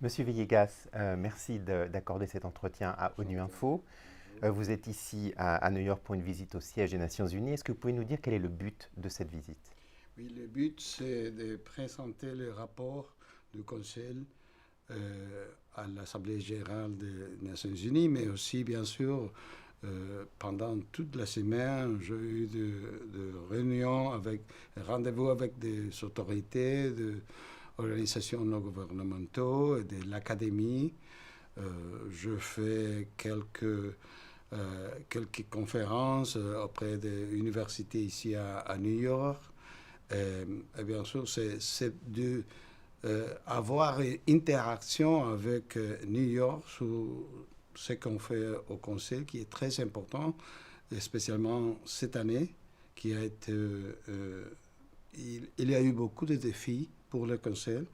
Monsieur Villegas, merci d'accorder cet entretien à ONU Info. Vous êtes ici à New York pour une visite au siège des Nations Unies. Est-ce que vous pouvez nous dire quel est le but de cette visite? Oui, le but, c'est de présenter le rapport du Conseil à l'Assemblée générale des Nations Unies, mais aussi, bien sûr, pendant toute la semaine, j'ai eu de réunions, rendez-vous avec des autorités, des organisations non gouvernementales, de l'académie. Je fais quelques conférences auprès des universités ici à New York. Et bien sûr, c'est de avoir une interaction avec New York sur ce qu'on fait au Conseil, qui est très important, et spécialement cette année, qui a été, il y a eu beaucoup de défis pour le Conseil.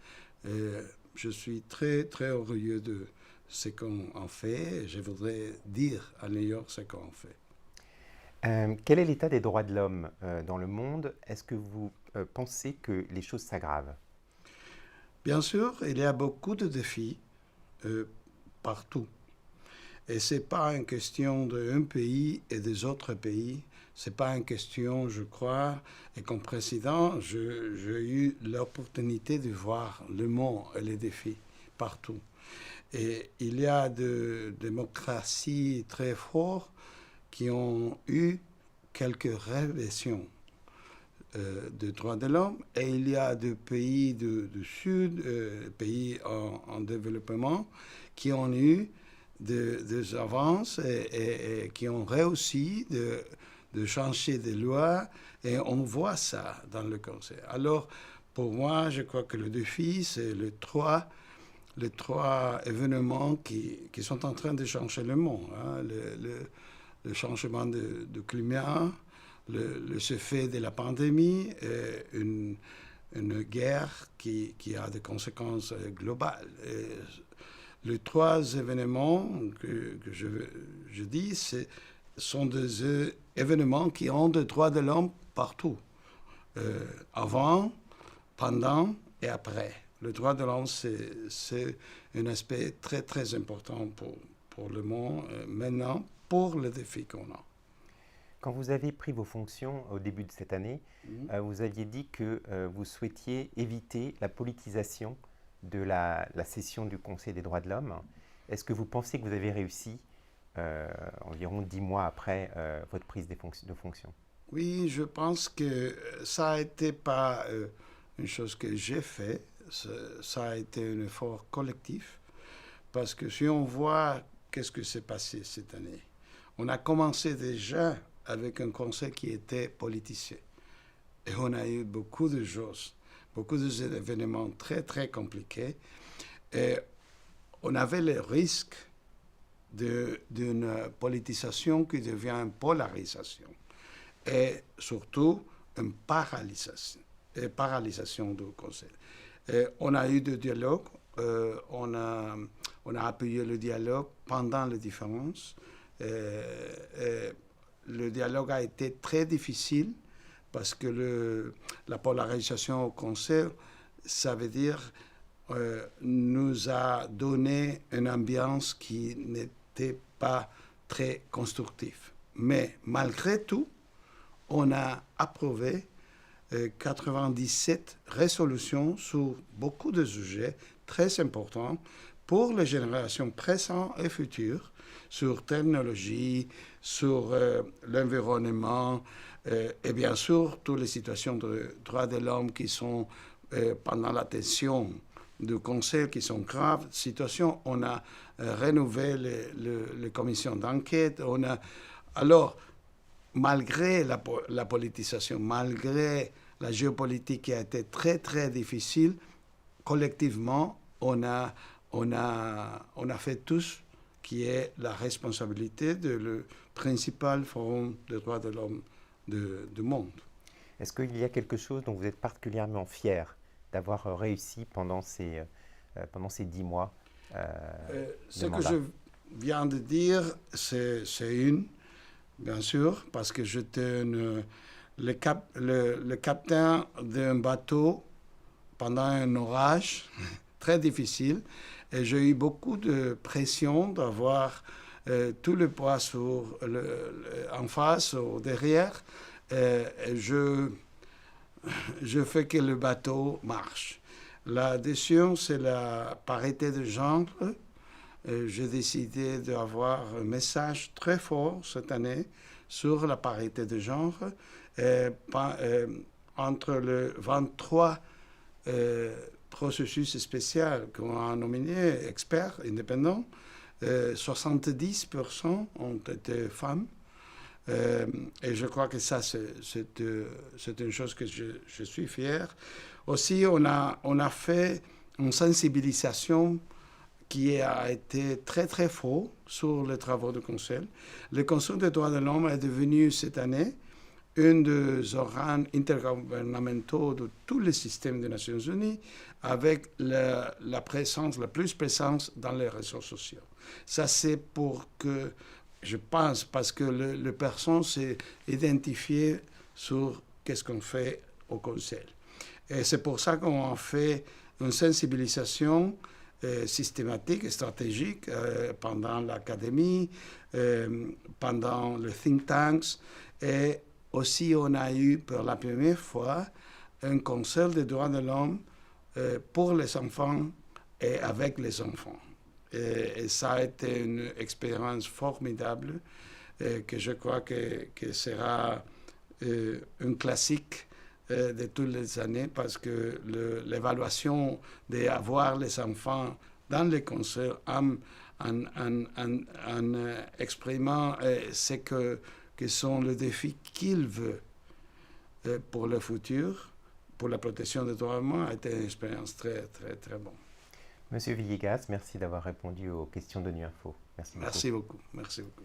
Je suis très, très heureux de ce qu'on en fait. Je voudrais dire à New York ce qu'on fait. Quel est l'état des droits de l'homme dans le monde? Est-ce que vous pensez que les choses s'aggravent? Bien sûr, il y a beaucoup de défis euh, partout. Et ce n'est pas une question d'un pays et des autres pays. Ce n'est pas une question, je crois, et comme président, j'ai eu l'opportunité de voir le monde et les défis partout. Et il y a des démocraties très fortes qui ont eu quelques régressions des droits de l'homme, et il y a des pays du Sud, pays en développement, qui ont eu des avances et qui ont réussi de changer des lois, et on voit ça dans le Conseil. Alors, pour moi, je crois que le défi, c'est les trois événements qui sont en train de changer le monde, hein. Le changement de climat, le fait de la pandémie, une guerre qui a des conséquences globales. Et les trois événements que je dis, sont des événements qui ont des droits de l'homme partout, avant, pendant et après. Le droit de l'homme, c'est un aspect très, très important pour le monde maintenant, pour le défi qu'on a. Quand vous avez pris vos fonctions au début de cette année, Mhm. vous aviez dit que vous souhaitiez éviter la politisation de la session du Conseil des droits de l'homme. Est-ce que vous pensez que vous avez réussi environ 10 mois après votre prise de fonction? Oui, je pense que ça a été pas une chose que j'ai fait, ça a été un effort collectif, parce que si on voit qu'est-ce que s'est passé cette année, on a commencé déjà avec un conseil qui était politisé, et on a eu beaucoup de choses, beaucoup d'événements très très compliqués, et on avait le risque d'une politisation qui devient une polarisation, et surtout une paralysation du Conseil. Et on a eu des dialogues, on a appuyé le dialogue pendant les différences. Et le dialogue a été très difficile parce que la polarisation au Conseil, ça veut dire nous a donné une ambiance qui n'était pas très constructive. Mais malgré tout, on a approuvé 97 résolutions sur beaucoup de sujets très importants pour les générations présentes et futures, sur technologie, sur l'environnement, et bien sûr toutes les situations de droits de l'homme qui sont pendant la tension du Conseil, qui sont graves situations. On a renouvelé les commissions d'enquête. Alors, malgré la politisation, malgré la géopolitique qui a été très très difficile, collectivement, on a fait tous qui est la responsabilité de le principal forum des droits de l'homme du monde. Est-ce qu'il y a quelque chose dont vous êtes particulièrement fier d'avoir réussi pendant ces 10 mois de Ce que je mandat? viens de dire, c'est une, bien sûr, parce que j'étais le capitaine d'un bateau pendant un orage très difficile. Et j'ai eu beaucoup de pression d'avoir tout le poids en face ou derrière. Et je fais que le bateau marche. La décision, c'est la parité de genre. J'ai décidé d'avoir un message très fort cette année sur la parité de genre. Entre le 23 processus spécial qu'on a nominé experts indépendants, 70% ont été femmes. Et je crois que ça, c'est une chose que je suis fier. Aussi, on a fait une sensibilisation qui a été très, très fort sur les travaux du Conseil. Le Conseil des droits de l'homme est devenu cette année un des organes intergouvernementaux de tous les systèmes des Nations Unies avec la plus présence dans les réseaux sociaux. Ça, c'est pour que, je pense, parce que les personnes s'est identifiées sur qu'est-ce qu'on fait au Conseil. Et c'est pour ça qu'on a fait une sensibilisation systématique et stratégique pendant l'académie, pendant les think tanks. Et aussi, on a eu pour la première fois un conseil des droits de l'homme pour les enfants et avec les enfants. Et ça a été une expérience formidable que je crois que sera un classique de toutes les années parce que l'évaluation d'avoir les enfants dans les conseils en exprimant ce que sont les défis qu'ils veulent pour le futur, pour la protection des droits humains, a été une expérience très, très, très bonne. Monsieur Villegas, merci d'avoir répondu aux questions de NUINFO. Merci beaucoup. Merci beaucoup. Merci beaucoup.